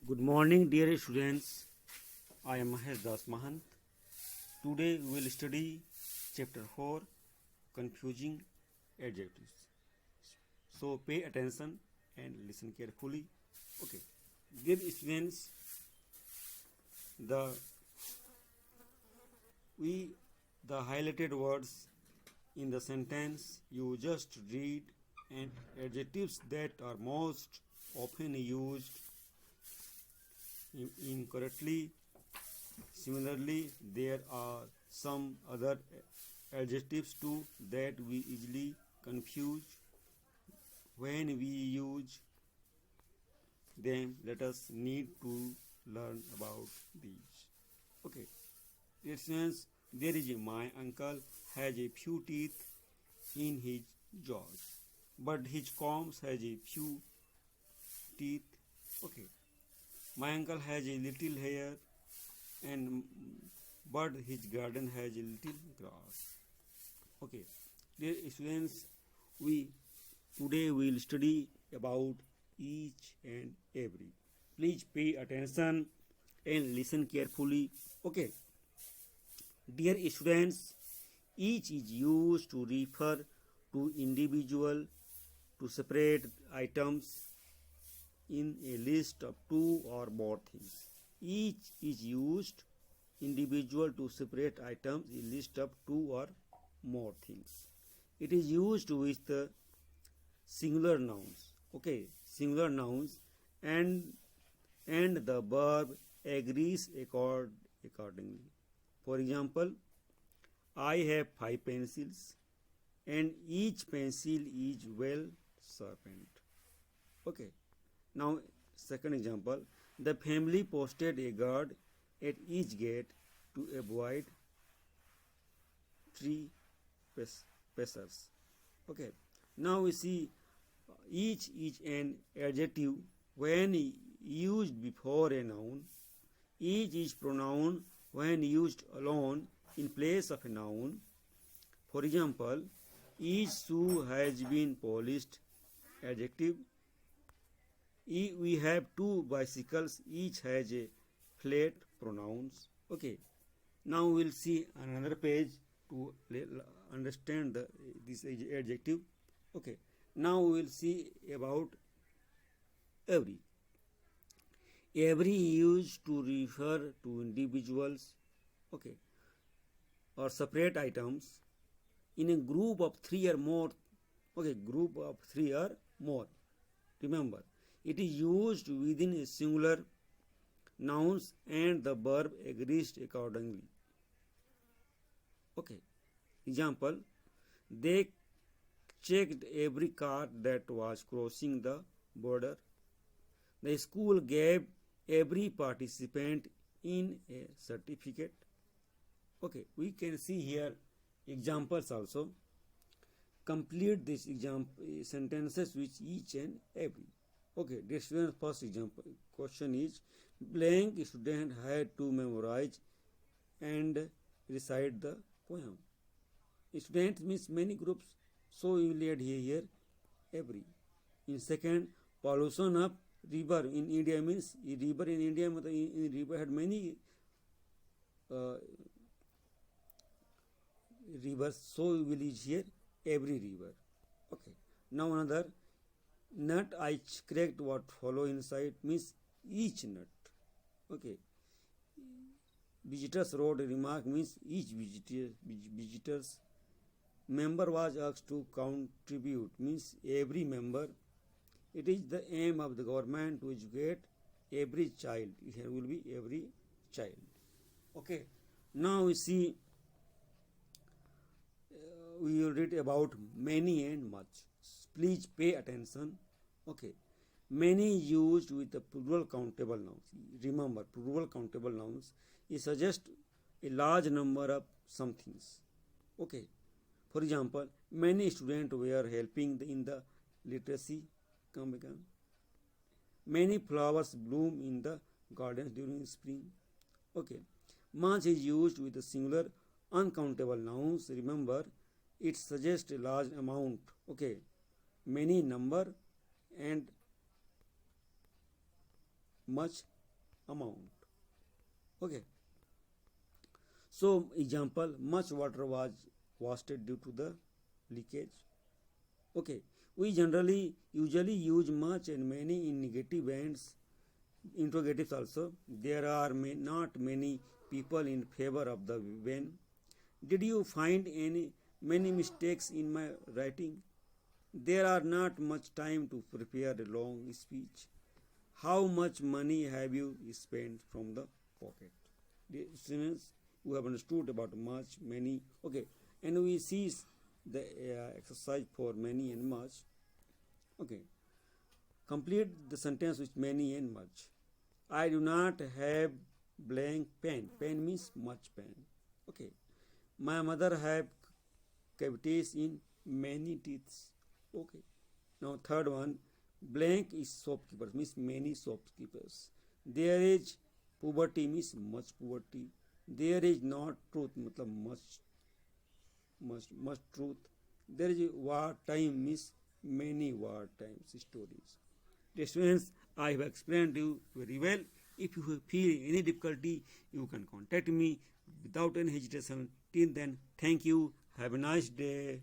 Good morning, dear students. I am Mahesh Das Mahant. Today we will study chapter 4 Confusing Adjectives. So pay attention and listen carefully. Okay, dear students, the we the highlighted words in the sentence you just read and adjectives that are most often used incorrectly. Similarly, there are some other adjectives too that we easily confuse when we use them. Let us need to learn about these. Okay, it says there is my uncle has a few teeth in his jaws, but his combs has a few teeth. Okay, my uncle has a little hair and but his garden has a little grass. Okay, dear students, we today will study about each and every. Please pay attention and listen carefully. Okay, dear students, each is used to refer to individual to separate items in a list of two or more things. Each is used individual to separate items in list of two or more things. It is used with singular nouns. Okay, singular nouns and the verb agrees accordingly. For example, I have 5 pencils and each pencil is well sharpened. Okay. Now, second example, the family posted a guard at each gate to avoid trespassers. Okay. Now we see each is an adjective when used before a noun. Each is pronoun when used alone in place of a noun. For example, each shoe has been polished. Adjective. We have two bicycles, each has a flat pronouns. Okay, now we'll see another page to understand this adjective. Okay, now we'll see about every. Every used to refer to individuals, okay, or separate items in a group of three or more. Okay, group of three or more. Remember, it is used within a singular nouns and the verb agrees accordingly. Okay. Example, they checked every car that was crossing the border. The school gave every participant in a certificate. Okay, we can see here examples also. Complete this example sentences with each and every. Okay, the student's first example question is blank student had to memorize and recite the poem. Students means many groups, so you will add here every. In second, pollution of river in India means river in India in river had many uh, rivers, so you will use here every river. Okay. Now another nut I cracked what follow inside means each nut. Okay. Visitors wrote a remark means each visitors member was asked to contribute means every member. It is the aim of the government to educate every child. Here will be every child. Okay. Now we see we will read about many and much. Please pay attention. Okay. Many used with the plural countable nouns. Remember, plural countable nouns. It suggests a large number of some things. Okay. For example, many students were helping in the literacy campaign. Many flowers bloom in the gardens during spring. Okay. Much is used with the singular uncountable nouns. Remember, it suggests a large amount. Okay. Many number and much amount. Okay. So example, much water was wasted due to the leakage. Okay. We usually use much and many in negative ends, interrogatives also. There are not many people in favor of the when. Did you find many mistakes in my writing? There are not much time to prepare a long speech. How much money have you spent from the pocket? The students who have understood about much, many, okay, and we see the exercise for many and much. Okay, complete the sentence with many and much. I do not have blank pen. Pen means much pen. Okay, my mother have cavities in many teeth. Okay, now third one, blank is shopkeepers means many shopkeepers. There is poverty means much poverty. There is not truth matlab much truth. There is war time means many war times stories. Dear students, I have explained to you very well. If you feel any difficulty, you can contact me without any hesitation. Till then, thank you. Have a nice day.